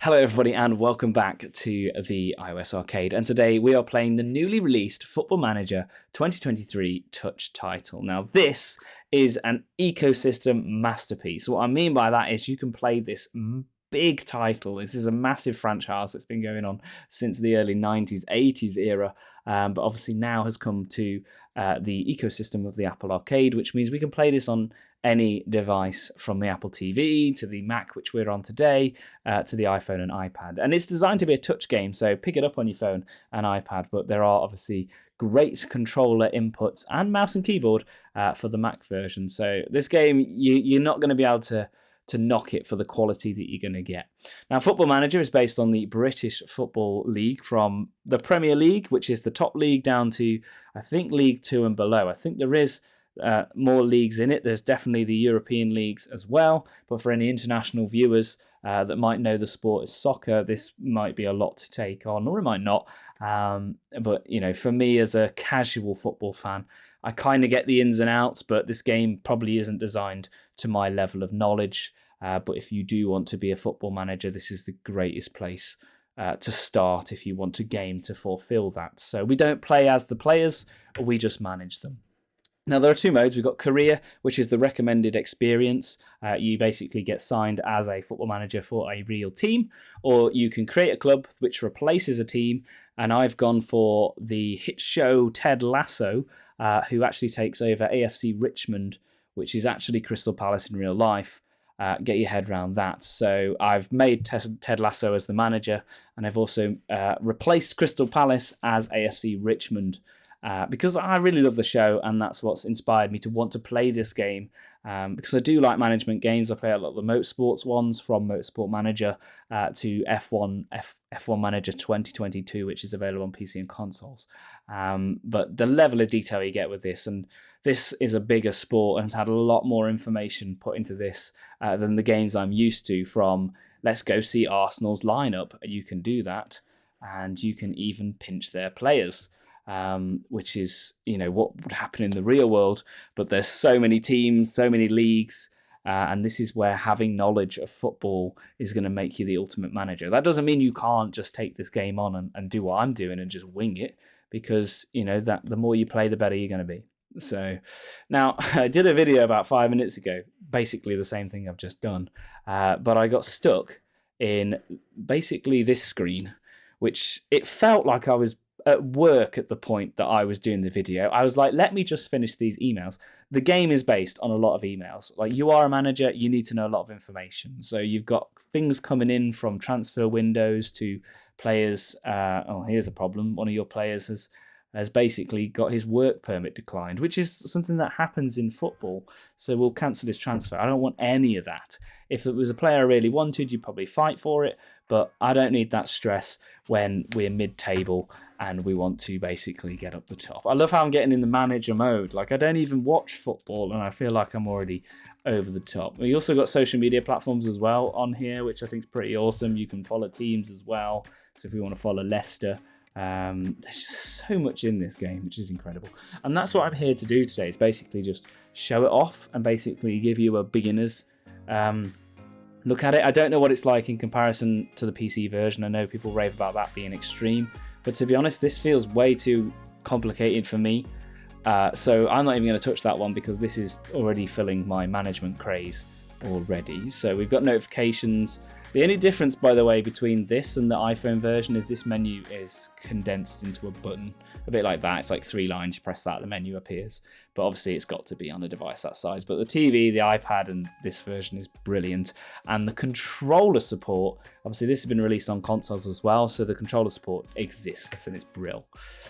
Hello everybody and welcome back to the iOS Arcade, and today we are playing the newly released Football Manager 2023 Touch title. Now this is an ecosystem masterpiece. What I mean by that is you can play this big title. This is a massive franchise that's been going on since the early 90s, 80s era, but obviously now has come to the ecosystem of the Apple Arcade, which means we can play this on any device from the Apple TV to the Mac, which we're on today, to the iPhone and iPad. And it's designed to be a touch game, so pick it up on your phone and iPad, but there are obviously great controller inputs and mouse and keyboard for the Mac version. So this game, you're not going to be able to knock it for the quality that you're going to get. Now, Football Manager is based on the British Football League, from the Premier League, which is the top league, down to, I think, League 2 and below. I think there is more leagues in it. There's definitely the European leagues as well, but for any international viewers that might know the sport as soccer, this might be a lot to take on, or it might not. But you know, for me as a casual football fan, I kind of get the ins and outs, but this game probably isn't designed to my level of knowledge. But if you do want to be a football manager, this is the greatest place to start if you want a game to fulfill that. So we don't play as the players, we just manage them. Now, there are two modes. We've got Career, which is the recommended experience. You basically get signed as a football manager for a real team, or you can create a club which replaces a team. And I've gone for the hit show Ted Lasso, who actually takes over AFC Richmond, which is actually Crystal Palace in real life. Get your head around that. So I've made Ted Lasso as the manager, and I've also replaced Crystal Palace as AFC Richmond. Because I really love the show, and that's what's inspired me to want to play this game. Because I do like management games. I play a lot of the motorsports ones, from Motorsport Manager to F1 Manager 2022, which is available on PC and consoles. But the level of detail you get with this, and this is a bigger sport and has had a lot more information put into this than the games I'm used to, from let's go see Arsenal's lineup. You can do that, and you can even pinch their players. Which is, you know, what would happen in the real world, but there's so many teams, so many leagues, and this is where having knowledge of football is going to make you the ultimate manager. That doesn't mean you can't just take this game on and do what I'm doing and just wing it, because, you know, that the more you play, the better you're going to be. So now, I did a video about 5 minutes ago, basically the same thing I've just done, but I got stuck in basically this screen, which it felt like I was at work at the point that I was doing the video. I was like, let me just finish these emails. The game is based on a lot of emails. Like, you are a manager, you need to know a lot of information. So you've got things coming in from transfer windows to players. Oh, here's a problem. One of your players has basically got his work permit declined, which is something that happens in football. So we'll cancel his transfer. I don't want any of that. If it was a player I really wanted, you'd probably fight for it, but I don't need that stress when we're mid-table and we want to basically get up the top. I love how I'm getting in the manager mode. Like, I don't even watch football and I feel like I'm already over the top. We also got social media platforms as well on here, which I think is pretty awesome. You can follow teams as well. So if we want to follow Leicester, there's just so much in this game, which is incredible. And that's what I'm here to do today, is basically just show it off and basically give you a beginner's look at it. I don't know what it's like in comparison to the PC version. I know people rave about that being extreme, but to be honest, this feels way too complicated for me. So I'm not even going to touch that one, because this is already filling my management craze already. So we've got notifications. The only difference, by the way, between this and the iPhone version is this menu is condensed into a button, a bit like that. It's like 3 lines, you press that, the menu appears. But obviously it's got to be on a device that size. But the TV, the iPad, and this version is brilliant. And the controller support, obviously this has been released on consoles as well, so the controller support exists and it's brill.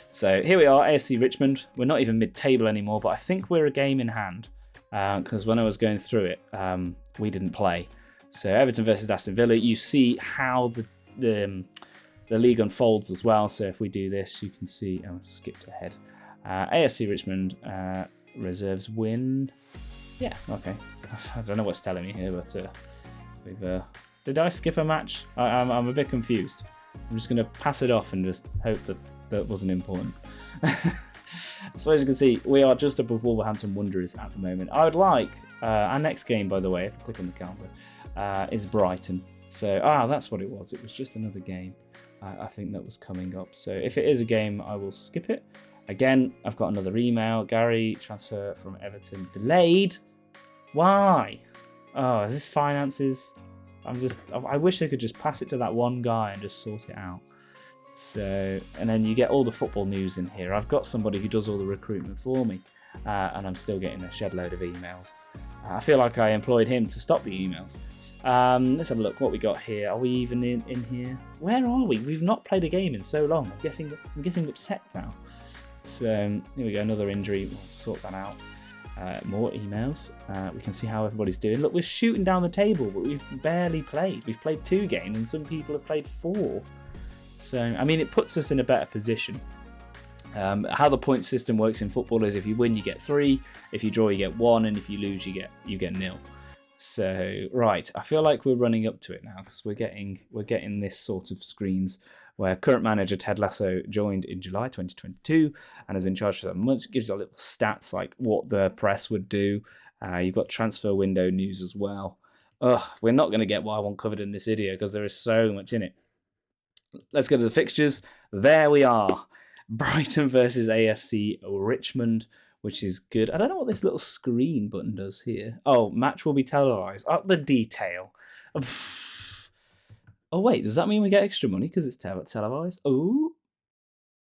So here we are, AFC Richmond. We're not even mid-table anymore, but I think we're a game in hand, because when I was going through it, we didn't play. So Everton versus Aston Villa, you see how the league unfolds as well. So if we do this, you can see, oh, skipped ahead. AFC Richmond reserves win. Yeah, okay. I don't know what's telling me here, but we've. Did I skip a match? I'm a bit confused. I'm just going to pass it off and just hope that wasn't important. So as you can see, we are just above Wolverhampton Wanderers at the moment. I would like our next game, by the way, if I click on the calendar, is Brighton. So, that's what it was. It was just another game, I think, that was coming up. So if it is a game, I will skip it. Again, I've got another email. Gary, transfer from Everton delayed. Why? Oh, is this finances? I wish I could just pass it to that one guy and just sort it out. So, and then you get all the football news in here. I've got somebody who does all the recruitment for me, and I'm still getting a shed load of emails. I feel like I employed him to stop the emails. Let's have a look what we got here. Are we even in here? Where are we? We've not played a game in so long. I'm getting upset now. So here we go, another injury. We'll sort that out. More emails. We can see how everybody's doing. Look, we're shooting down the table, but we've barely played. We've played 2 games, and some people have played 4. So, I mean, it puts us in a better position. How the point system works in football is if you win, you get 3. If you draw, you get 1, and if you lose, you get 0. So, right, I feel like we're running up to it now because we're getting this sort of screens where current manager Ted Lasso joined in July 2022 and has been charged for 7 months. It gives you little stats like what the press would do. You've got transfer window news as well. We're not going to get what I want covered in this video because there is so much in it. Let's go to the fixtures. There we are. Brighton versus AFC Richmond, which is good. I don't know what this little screen button does here. Oh, match will be televised. Up the detail. Oh, wait, does that mean we get extra money because it's televised? Oh,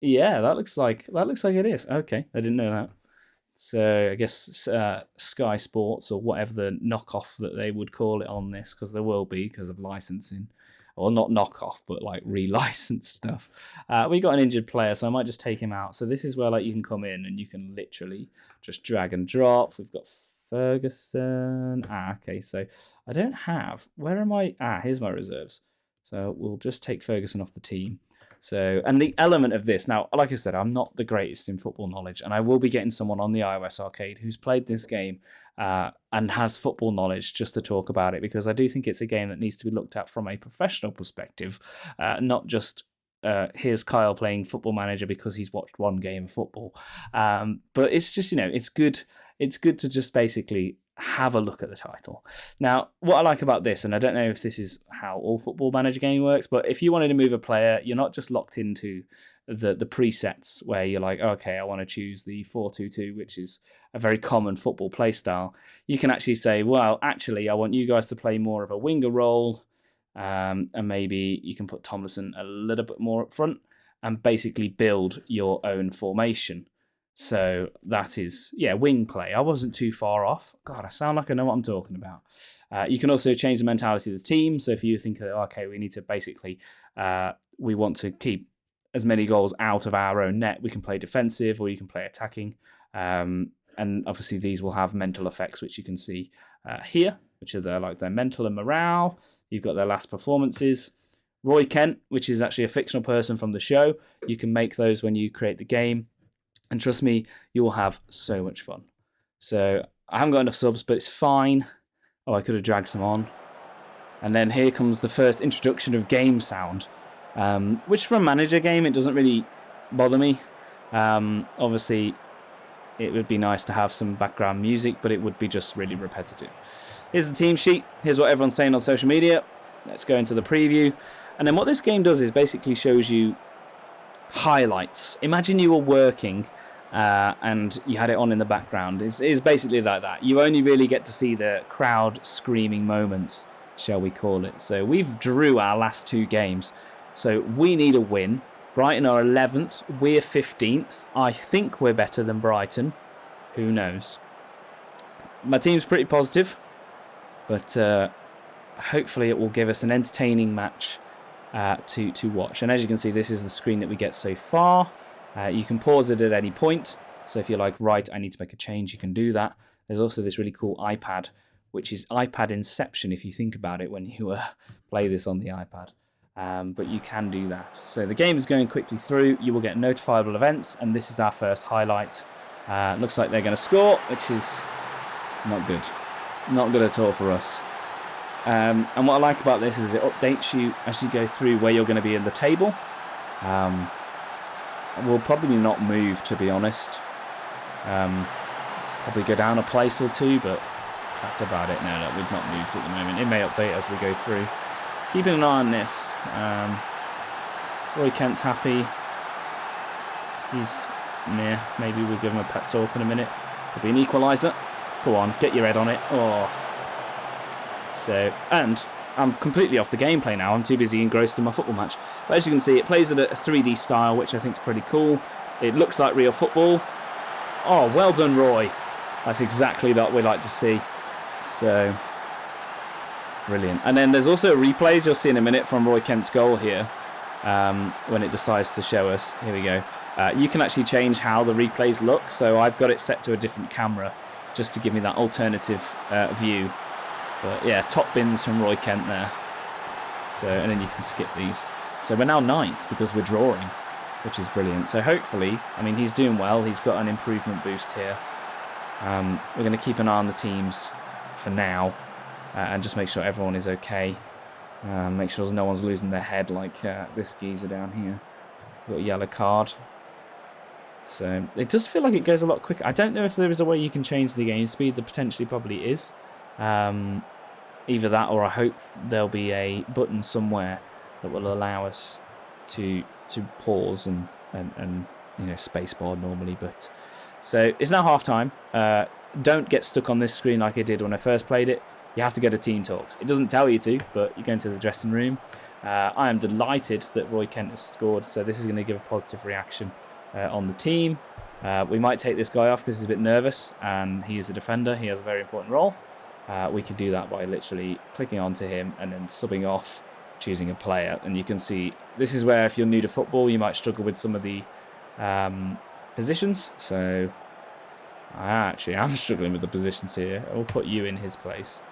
yeah, that looks like it is. Okay, I didn't know that. So I guess Sky Sports or whatever the knockoff that they would call it on this, because there will be because of licensing. Or not knockoff, but like relicensed stuff. We got an injured player, so I might just take him out. So this is where like you can come in and you can literally just drag and drop. We've got Ferguson. Okay, so I don't have. Where am I? Here's my reserves. So we'll just take Ferguson off the team. So, and the element of this, now, like I said, I'm not the greatest in football knowledge, and I will be getting someone on the iOS Arcade who's played this game and has football knowledge just to talk about it, because I do think it's a game that needs to be looked at from a professional perspective, not just here's Kyle playing Football Manager because he's watched one game of football. But it's just, it's good. It's good to just basically have a look at the title. Now, what I like about this, and I don't know if this is how all Football Manager game works, but if you wanted to move a player, you're not just locked into the presets where you're like, okay, I want to choose the 4-2-2, which is a very common football play style. You can actually say, well, actually, I want you guys to play more of a winger role, and maybe you can put Tomlinson a little bit more up front and basically build your own formation. So that is, wing play. I wasn't too far off. God, I sound like I know what I'm talking about. You can also change the mentality of the team. So if you think, okay, we need to basically, we want to keep as many goals out of our own net, we can play defensive or you can play attacking. And obviously these will have mental effects, which you can see here, which are their mental and morale. You've got their last performances. Roy Kent, which is actually a fictional person from the show. You can make those when you create the game. And trust me, you will have so much fun. So I haven't got enough subs, but it's fine. Oh, I could have dragged some on. And then here comes the first introduction of game sound, which for a manager game, it doesn't really bother me. Obviously, it would be nice to have some background music, but it would be just really repetitive. Here's the team sheet. Here's what everyone's saying on social media. Let's go into the preview. And then what this game does is basically shows you highlights. Imagine you were working and you had it on in the background. It's basically like that. You only really get to see the crowd screaming moments, shall we call it. So we've drew our last 2 games. So we need a win. Brighton are 11th. We're 15th. I think we're better than Brighton. Who knows? My team's pretty positive, but hopefully it will give us an entertaining match to watch. And as you can see, this is the screen that we get so far. You can pause it at any point. So if you're like, right, I need to make a change, you can do that. There's also this really cool iPad, which is iPad Inception, if you think about it, when you play this on the iPad. But you can do that. So the game is going quickly through. You will get notifiable events, and this is our first highlight. Looks like they're going to score, which is not good. Not good at all for us. And what I like about this is it updates you as you go through where you're going to be in the table. We'll probably not move, to be honest. Probably go down a place or 2, but that's about it. No, we've not moved at the moment. It may update as we go through. keeping an eye on this. Roy Kent's happy. He's near. Maybe we'll give him a pep talk in a minute. Could be an equaliser. Go on, get your head on it. Oh. So, and I'm completely off the gameplay now. I'm too busy engrossed in my football match. But as you can see, it plays at a 3D style, which I think is pretty cool. It looks like real football. Oh, well done, Roy. That's exactly what we like to see. So, brilliant. And then there's also a replay, you'll see in a minute, from Roy Kent's goal here. When it decides to show us. Here we go. You can actually change how the replays look. So I've got it set to a different camera just to give me that alternative view. But yeah, top bins from Roy Kent there. So, and then you can skip these. So we're now 9th because we're drawing, which is brilliant. So hopefully, I mean, he's doing well. He's got an improvement boost here. We're going to keep an eye on the teams for now and just make sure everyone is okay. Make sure no one's losing their head like this geezer down here. Got a yellow card. So it does feel like it goes a lot quicker. I don't know if there is a way you can change the game speed. There potentially probably is. Either that, or I hope there'll be a button somewhere that will allow us to pause and you know, spacebar normally. But so it's now half time. Don't get stuck on this screen like I did when I first played it. You have to go to Team Talks. It doesn't tell you to, but you go into the dressing room. I am delighted that Roy Kent has scored, so this is going to give a positive reaction on the team. We might take this guy off because he's a bit nervous, and he is a defender. He has a very important role. We can do that by literally clicking onto him and then subbing off, choosing a player. And you can see, this is where if you're new to football, you might struggle with some of the positions. So I actually am struggling with the positions here. I'll put you in his place.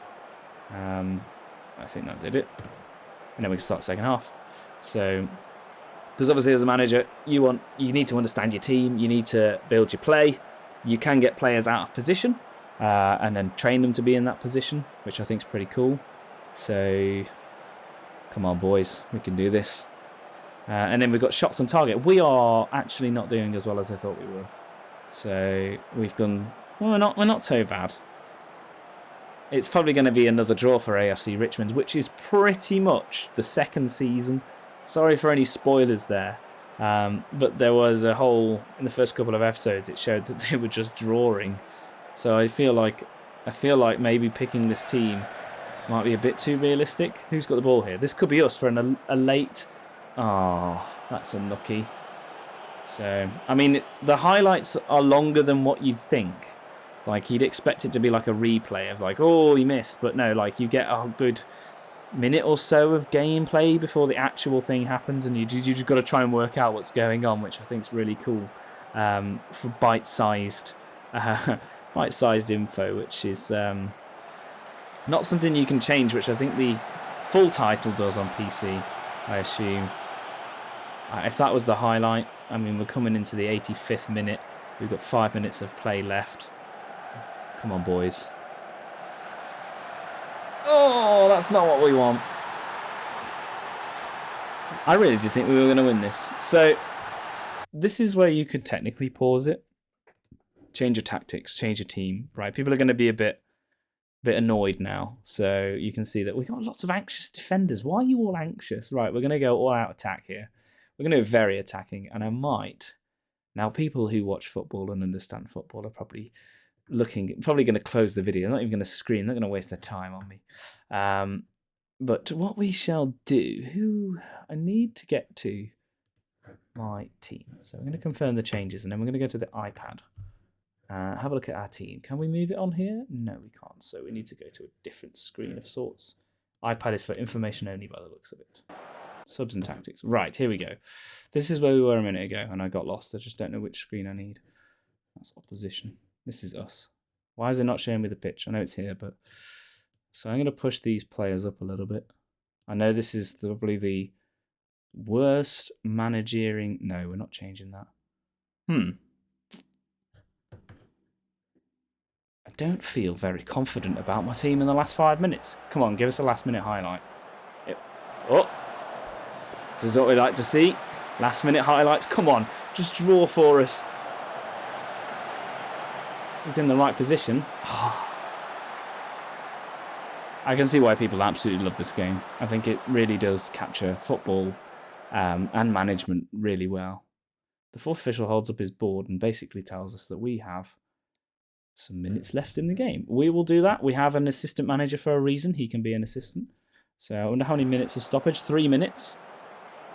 I think that did it. And then we can start the second half. So, because obviously as a manager, you need to understand your team. You need to build your play. You can get players out of position and then train them to be in that position, which I think is pretty cool. So, come on, boys, we can do this. And then we've got shots on target. We are actually not doing as well as I thought we were. So we've done. Well, we're not so bad. It's probably going to be another draw for AFC Richmond, which is pretty much the second season. Sorry for any spoilers there. But there was a whole, in the first couple of episodes, it showed that they were just drawing. So I feel like maybe picking this team might be a bit too realistic. Who's got the ball here? This could be us for a late. Oh, that's unlucky. So, I mean, the highlights are longer than what you'd think. Like, you'd expect it to be like a replay of like, oh, he missed. But no, like, you get a good minute or so of gameplay before the actual thing happens. And you just got to try and work out what's going on, which I think is really cool for bite-sized info, which is not something you can change, which I think the full title does on PC, I assume. If that was the highlight, I mean, we're coming into the 85th minute. We've got 5 minutes of play left. Come on, boys. Oh, that's not what we want. I really did think we were going to win this. So, this is where you could technically pause it. Change your tactics, change your team. Right, people are going to be a bit annoyed now. So, you can see that we've got lots of anxious defenders. Why are you all anxious? Right, we're going to go all-out attack here. We're going to go very attacking, and I might. Now, people who watch football and understand football are probably going to close the video. They're not even going to scream. They're going to waste their time on me. But what we shall do, I need to get to my team. So I'm going to confirm the changes, and then we're going to go to the iPad. Have a look at our team. Can we move it on here? No, we can't. So we need to go to a different screen of sorts. iPad is for information only by the looks of it. Subs and tactics. Right, here we go. This is where we were a minute ago, and I got lost. I just don't know which screen I need. That's opposition. This is us. Why is it not showing me the pitch? I know it's here, but... So I'm going to push these players up a little bit. I know this is probably the worst managering... No, we're not changing that. I don't feel very confident about my team in the last 5 minutes. Come on, give us a last-minute highlight. Yep. Oh! This is what we like to see. Last-minute highlights. Come on, just draw for us. He's in the right position. I can see why people absolutely love this game. I think it really does capture football and management really well. The fourth official holds up his board and basically tells us that we have some minutes left in the game. We will do that. We have an assistant manager for a reason. He can be an assistant. So I wonder how many minutes of stoppage. 3 minutes.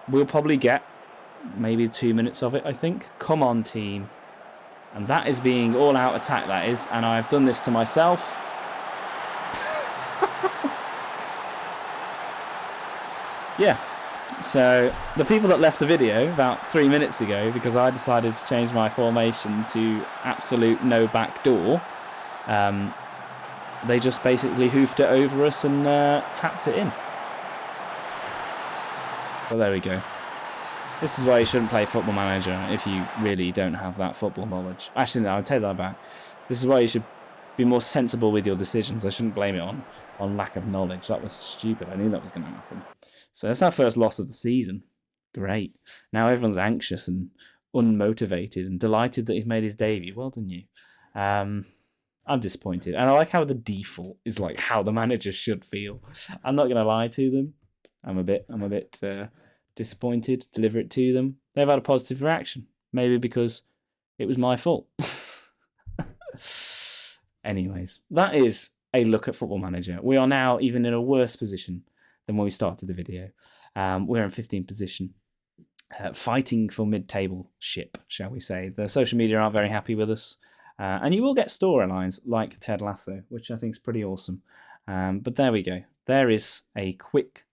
We'll probably get maybe 2 minutes of it, I think. Come on, team. And that is being all-out attack, that is. And I've done this to myself. Yeah. So the people that left the video about 3 minutes ago, because I decided to change my formation to absolute no back door, they just basically hoofed it over us and tapped it in. But there we go. This is why you shouldn't play Football Manager if you really don't have that football knowledge. Actually, no, I'll take that back. This is why you should be more sensible with your decisions. I shouldn't blame it on lack of knowledge. That was stupid. I knew that was going to happen. So that's our first loss of the season. Great. Now everyone's anxious and unmotivated and delighted that he's made his debut. Well done, you. I'm disappointed. And I like how the default is like how the manager should feel. I'm not going to lie to them. I'm a bit disappointed to deliver it to them. They've had a positive reaction. Maybe because it was my fault. Anyways, that is a look at Football Manager. We are now even in a worse position than when we started the video. We're in 15th position, fighting for mid-table ship, shall we say. The social media aren't very happy with us. And you will get storylines like Ted Lasso, which I think is pretty awesome. But there we go. There is a quick,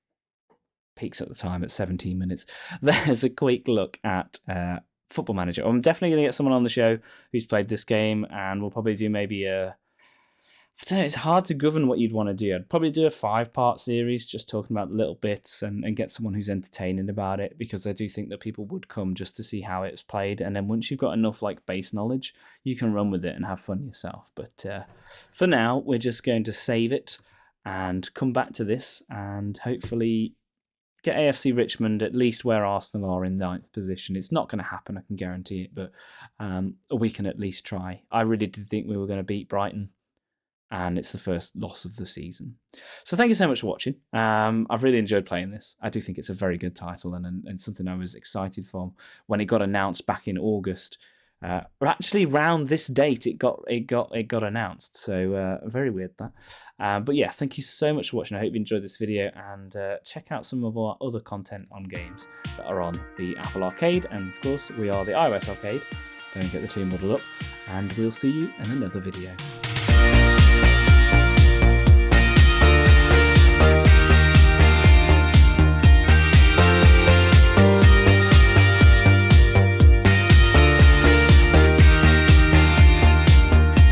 peaks at the time at 17 minutes. There's a quick look at Football Manager. I'm definitely going to get someone on the show who's played this game, and we'll probably do maybe I don't know, it's hard to govern what you'd want to do. I'd probably do a 5-part series just talking about little bits and get someone who's entertaining about it, because I do think that people would come just to see how it's played. And then once you've got enough like base knowledge, you can run with it and have fun yourself. But for now, we're just going to save it and come back to this and hopefully get AFC Richmond at least where Arsenal are in 9th position. It's not going to happen, I can guarantee it, but we can at least try. I really did think we were going to beat Brighton, and it's the first loss of the season. So thank you so much for watching. I've really enjoyed playing this. I do think it's a very good title and something I was excited for when it got announced back in August. Or actually, around this date, it got announced. So very weird that. But yeah, thank you so much for watching. I hope you enjoyed this video, and check out some of our other content on games that are on the Apple Arcade, and of course we are the iOS Arcade. Don't get the two model up, and we'll see you in another video.